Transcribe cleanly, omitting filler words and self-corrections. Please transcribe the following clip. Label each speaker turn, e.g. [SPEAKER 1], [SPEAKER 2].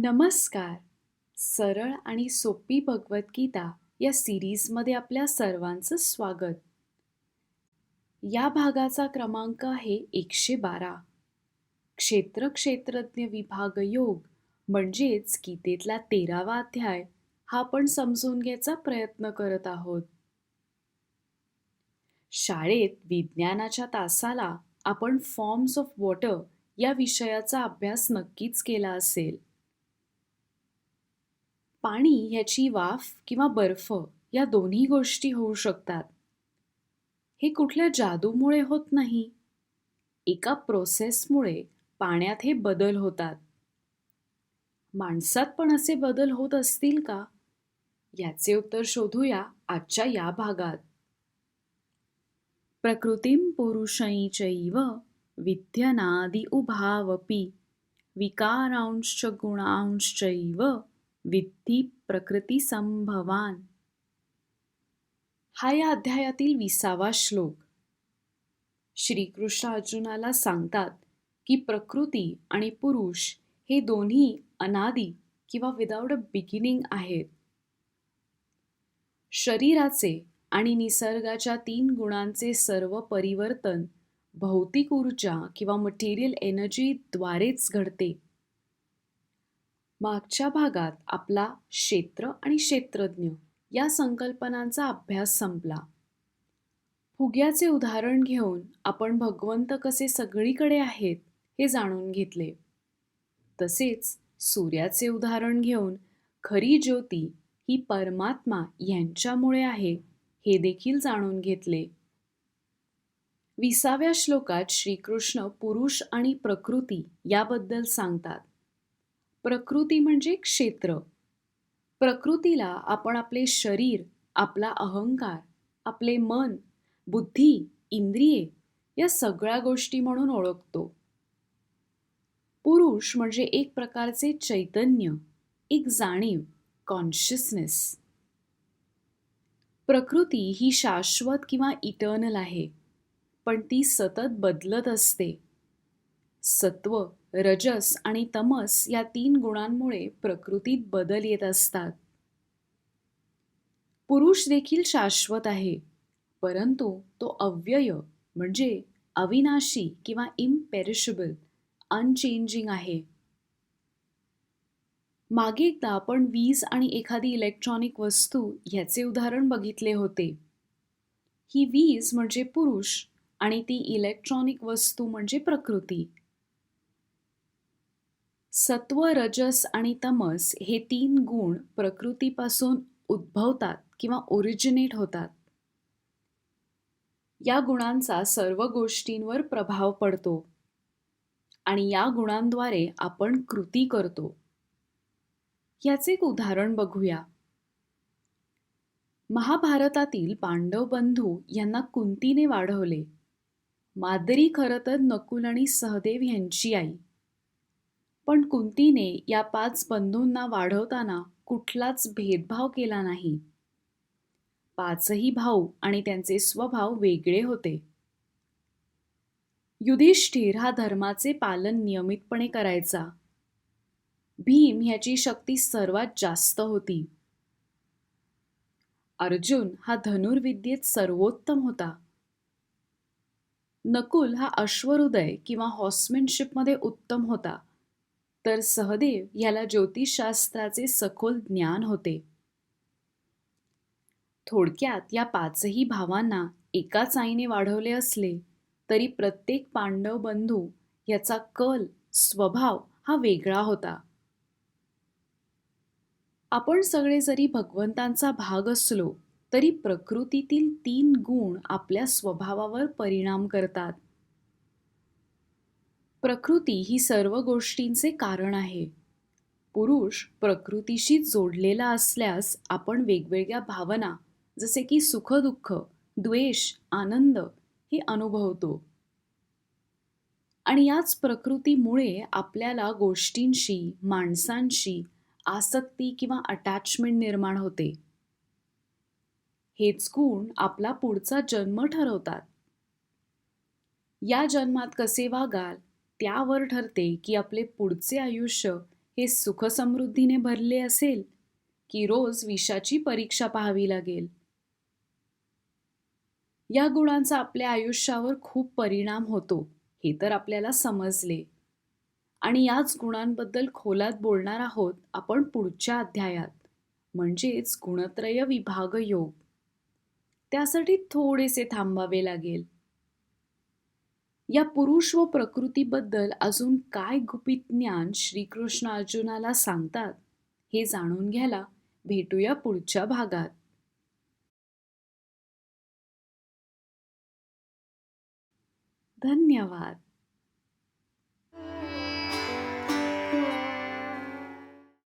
[SPEAKER 1] नमस्कार. सरळ आणि सोपी भगवद्गीता या सिरीजमध्ये आपल्या सर्वांचं स्वागत. या भागाचा क्रमांक आहे 112. क्षेत्र क्षेत्रज्ञ विभाग योग म्हणजेच गीतेतला 13वा अध्याय हा आपण समजून घ्यायचा प्रयत्न करत आहोत. शाळेत विज्ञानाच्या तासाला आपण फॉर्म्स ऑफ वॉटर या विषयाचा अभ्यास नक्कीच केला असेल. पाणी ह्याची वाफ किंवा बर्फ या दोन्ही गोष्टी होऊ शकतात. हे कुठल्या जादूमुळे होत नाही. एका प्रोसेसमुळे पाण्यात हे बदल होतात. माणसात पण असे बदल होत असतील का? याचे उत्तर शोधूया आजच्या या भागात. प्रकृतीम पुरुषै चैव विद्यनादि उभावपि विकारांश्च गुणांश्चैव विद्धि प्रकृती संभवान. हा या अध्यायातील 20वा श्लोक. श्रीकृष्ण अर्जुनाला सांगतात की प्रकृती आणि पुरुष हे दोन्ही अनादी किंवा विदाउट अ बिगिनिंग आहेत. शरीराचे आणि निसर्गाच्या 3 गुणांचे सर्व परिवर्तन भौतिक ऊर्जा किंवा मटेरियल एनर्जीद्वारेच घडते. मागच्या भागात आपला क्षेत्र आणि क्षेत्रज्ञ या संकल्पनांचा अभ्यास संपला. फुग्याचे उदाहरण घेऊन आपण भगवंत कसे सगळीकडे आहेत हे जाणून घेतले. तसेच सूर्याचे उदाहरण घेऊन खरी ज्योती ही परमात्मा यांच्यामुळे आहे हे देखील जाणून घेतले. 20व्या श्लोकात श्रीकृष्ण पुरुष आणि प्रकृती याबद्दल सांगतात. प्रकृती म्हणजे क्षेत्र. प्रकृतीला आपण आपले शरीर, आपला अहंकार, आपले मन, बुद्धी, इंद्रिये या सगळ्या गोष्टी म्हणून ओळखतो. पुरुष म्हणजे एक प्रकारचे चैतन्य, एक जाणीव, कॉन्शियसनेस. प्रकृती ही शाश्वत किंवा इटर्नल आहे, पण ती सतत बदलत असते. सत्व, रजस आणि तमस या 3 गुणांमुळे प्रकृतीत बदल येत असतात. पुरुष देखील शाश्वत आहे, परंतु तो अव्यय म्हणजे अविनाशी किंवा इम्पेरिशेबल, अनचेंजिंग आहे. मागे एकदा आपण वीज आणि एखादी इलेक्ट्रॉनिक वस्तू ह्याचे उदाहरण बघितले होते. ही वीज म्हणजे पुरुष आणि ती इलेक्ट्रॉनिक वस्तू म्हणजे प्रकृती. सत्व, रजस आणि तमस हे 3 गुण प्रकृतीपासून उद्भवतात किंवा ओरिजिनेट होतात. या गुणांचा सर्व गोष्टींवर प्रभाव पडतो आणि या गुणांद्वारे आपण कृती करतो. याचे एक उदाहरण बघूया. महाभारतातील पांडव बंधू यांना कुंतीने वाढवले. माद्री खरं तर नकुल आणि सहदेव यांची आई. पण कुंतीने या 5 बंधूंना वाढवताना कुठलाच भेदभाव केला नाही. 5ही भाऊ आणि त्यांचे स्वभाव वेगळे होते. युधिष्ठिर हा धर्माचे पालन नियमितपणे करायचा. भीम ह्याची शक्ती सर्वात जास्त होती. अर्जुन हा धनुर्विद्येत सर्वोत्तम होता. नकुल हा अश्वहृदय किंवा हॉर्समॅनशिपमध्ये उत्तम होता, तर सहदेव ह्याला ज्योतिषशास्त्राचे सखोल ज्ञान होते. थोडक्यात या 5ही भावांना एकाच आईने वाढवले असले तरी प्रत्येक पांडव बंधू याचा कल, स्वभाव हा वेगळा होता. आपण सगळे जरी भगवंतांचा भाग असलो तरी प्रकृतीतील 3 गुण आपल्या स्वभावावर परिणाम करतात. प्रकृती ही सर्व गोष्टींचे कारण आहे. पुरुष प्रकृतीशी जोडलेला असल्यास आपण वेगवेगळ्या भावना जसे की सुख-दुःख, द्वेष, आनंद हे अनुभवतो. आणि याच प्रकृतीमुळे आपल्याला गोष्टींशी, माणसांशी आसक्ती किंवा अटॅचमेंट निर्माण होते. हेच गुण आपला पुढचा जन्म ठरवतात. या जन्मात कसे वागाल त्यावर ठरते की आपले पुढचे आयुष्य हे सुखसमृद्धीने भरले असेल की रोज विषाची परीक्षा पाहावी लागेल? या गुणांचा आपल्या आयुष्यावर खूप परिणाम होतो हे तर आपल्याला समजले. आणि याच गुणांबद्दल खोलात बोलणार आहोत आपण पुढच्या अध्यायात, म्हणजेच गुणत्रय विभाग योग. त्यासाठी थोडेसे थांबावे लागेल. या पुरुष व प्रकृतीबद्दल अजून काय गुपित ज्ञान श्रीकृष्ण अर्जुनाला सांगतात हे जाणून घ्यायला भेटूया पुढच्या भागात. धन्यवाद.